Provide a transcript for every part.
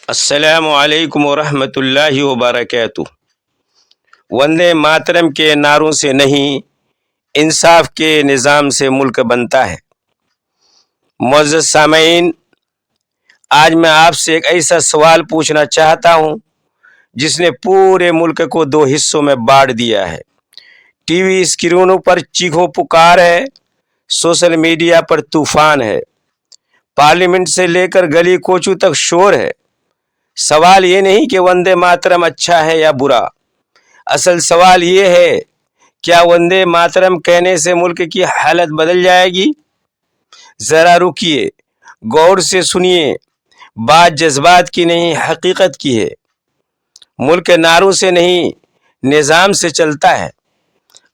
السلام علیکم ورحمۃ اللہ وبرکاتہ۔ وندے ماترم کے نعروں سے نہیں، انصاف کے نظام سے ملک بنتا ہے۔ معزز سامعین، آج میں آپ سے ایک ایسا سوال پوچھنا چاہتا ہوں جس نے پورے ملک کو دو حصوں میں بانٹ دیا ہے۔ ٹی وی اسکرینوں پر چیخو پکار ہے، سوشل میڈیا پر طوفان ہے، پارلیمنٹ سے لے کر گلی کوچوں تک شور ہے۔ سوال یہ نہیں کہ وندے ماترم اچھا ہے یا برا، اصل سوال یہ ہے کیا وندے ماترم کہنے سے ملک کی حالت بدل جائے گی؟ ذرا رکیے، غور سے سنیے، بات جذبات کی نہیں حقیقت کی ہے۔ ملک نعروں سے نہیں، نظام سے چلتا ہے۔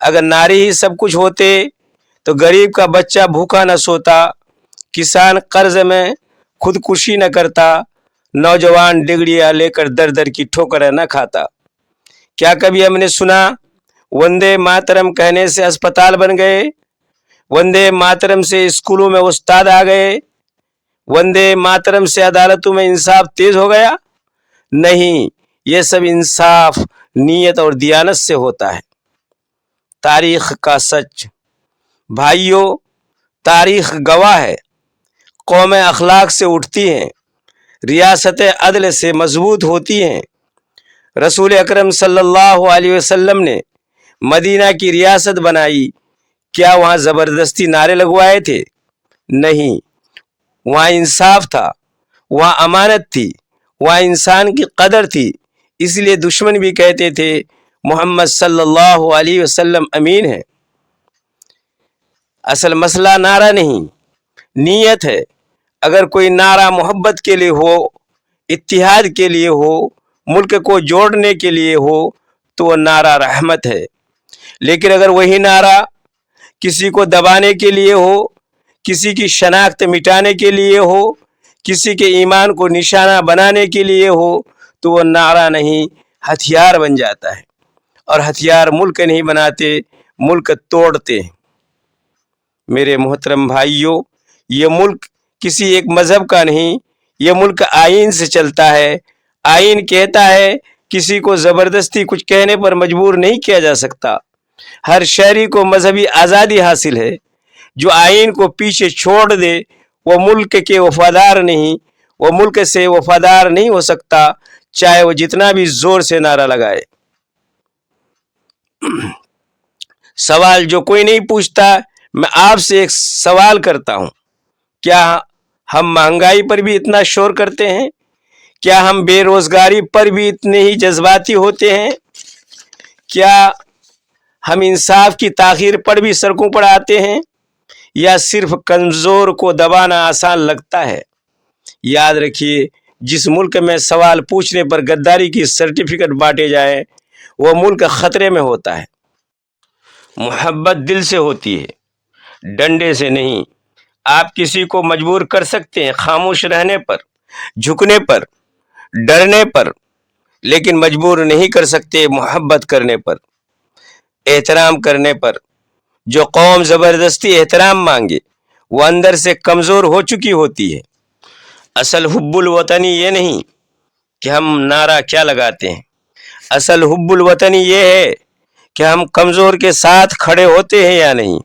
اگر نعرے ہی سب کچھ ہوتے تو غریب کا بچہ بھوکا نہ سوتا، کسان قرض میں خودکشی نہ کرتا، نوجوان ڈگریاں لے کر در در کی ٹھوکریں نہ کھاتا۔ کیا کبھی ہم نے سنا وندے ماترم کہنے سے اسپتال بن گئے؟ وندے ماترم سے اسکولوں میں استاد آ گئے؟ وندے ماترم سے عدالتوں میں انصاف تیز ہو گیا؟ نہیں، یہ سب انصاف، نیت اور دیانت سے ہوتا ہے۔ تاریخ کا سچ بھائیوں، تاریخ گواہ ہے، قومیں اخلاق سے اٹھتی ہیں، ریاستیں عدل سے مضبوط ہوتی ہیں۔ رسول اکرم صلی اللہ علیہ وسلم نے مدینہ کی ریاست بنائی، کیا وہاں زبردستی نعرے لگوائے تھے؟ نہیں، وہاں انصاف تھا، وہاں امانت تھی، وہاں انسان کی قدر تھی۔ اس لیے دشمن بھی کہتے تھے محمد صلی اللہ علیہ وسلم امین ہے۔ اصل مسئلہ نعرہ نہیں، نیت ہے۔ اگر کوئی نعرہ محبت کے لیے ہو، اتحاد کے لیے ہو، ملک کو جوڑنے کے لیے ہو تو وہ نعرہ رحمت ہے۔ لیکن اگر وہی نعرہ کسی کو دبانے کے لیے ہو، کسی کی شناخت مٹانے کے لیے ہو، کسی کے ایمان کو نشانہ بنانے کے لیے ہو تو وہ نعرہ نہیں، ہتھیار بن جاتا ہے۔ اور ہتھیار ملک نہیں بناتے، ملک توڑتے ہیں۔ میرے محترم بھائیوں، یہ ملک کسی ایک مذہب کا نہیں، یہ ملک آئین سے چلتا ہے۔ آئین کہتا ہے کسی کو زبردستی کچھ کہنے پر مجبور نہیں کیا جا سکتا۔ ہر شہری کو مذہبی آزادی حاصل ہے۔ جو آئین کو پیچھے چھوڑ دے وہ ملک کے وفادار نہیں، وہ ملک سے وفادار نہیں ہو سکتا، چاہے وہ جتنا بھی زور سے نعرہ لگائے۔ سوال جو کوئی نہیں پوچھتا، میں آپ سے ایک سوال کرتا ہوں، کیا ہم مہنگائی پر بھی اتنا شور کرتے ہیں؟ کیا ہم بے روزگاری پر بھی اتنے ہی جذباتی ہوتے ہیں؟ کیا ہم انصاف کی تاخیر پر بھی سڑکوں پر آتے ہیں؟ یا صرف کمزور کو دبانا آسان لگتا ہے؟ یاد رکھیے، جس ملک میں سوال پوچھنے پر غداری کی سرٹیفکیٹ بانٹے جائے وہ ملک خطرے میں ہوتا ہے۔ محبت دل سے ہوتی ہے، ڈنڈے سے نہیں۔ آپ کسی کو مجبور کر سکتے ہیں خاموش رہنے پر، جھکنے پر، ڈرنے پر، لیکن مجبور نہیں کر سکتے محبت کرنے پر، احترام کرنے پر۔ جو قوم زبردستی احترام مانگے وہ اندر سے کمزور ہو چکی ہوتی ہے۔ اصل حب الوطنی یہ نہیں کہ ہم نعرہ کیا لگاتے ہیں، اصل حب الوطنی یہ ہے کہ ہم کمزور کے ساتھ کھڑے ہوتے ہیں یا نہیں،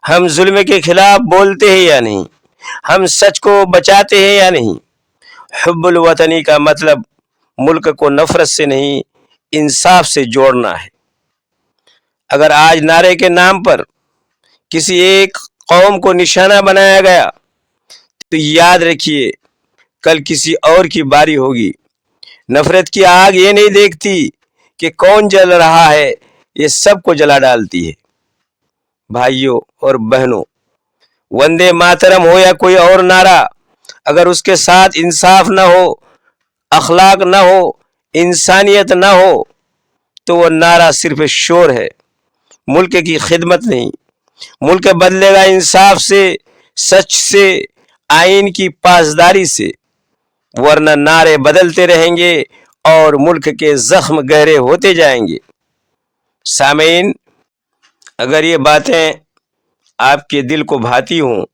ہم ظلم کے خلاف بولتے ہیں یا نہیں، ہم سچ کو بچاتے ہیں یا نہیں۔ حب الوطنی کا مطلب ملک کو نفرت سے نہیں، انصاف سے جوڑنا ہے۔ اگر آج نعرے کے نام پر کسی ایک قوم کو نشانہ بنایا گیا تو یاد رکھیے کل کسی اور کی باری ہوگی۔ نفرت کی آگ یہ نہیں دیکھتی کہ کون جل رہا ہے، یہ سب کو جلا ڈالتی ہے۔ بھائیوں اور بہنوں، وندے ماترم ہو یا کوئی اور نعرہ، اگر اس کے ساتھ انصاف نہ ہو، اخلاق نہ ہو، انسانیت نہ ہو تو وہ نعرہ صرف شور ہے، ملک کی خدمت نہیں۔ ملک بدلے گا انصاف سے، سچ سے، آئین کی پاسداری سے، ورنہ نعرے بدلتے رہیں گے اور ملک کے زخم گہرے ہوتے جائیں گے۔ سامعین، اگر یہ باتیں آپ کے دل کو بھاتی ہوں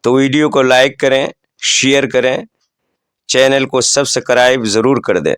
تو ویڈیو کو لائک کریں، شیئر کریں، چینل کو سبسکرائب ضرور کر دیں۔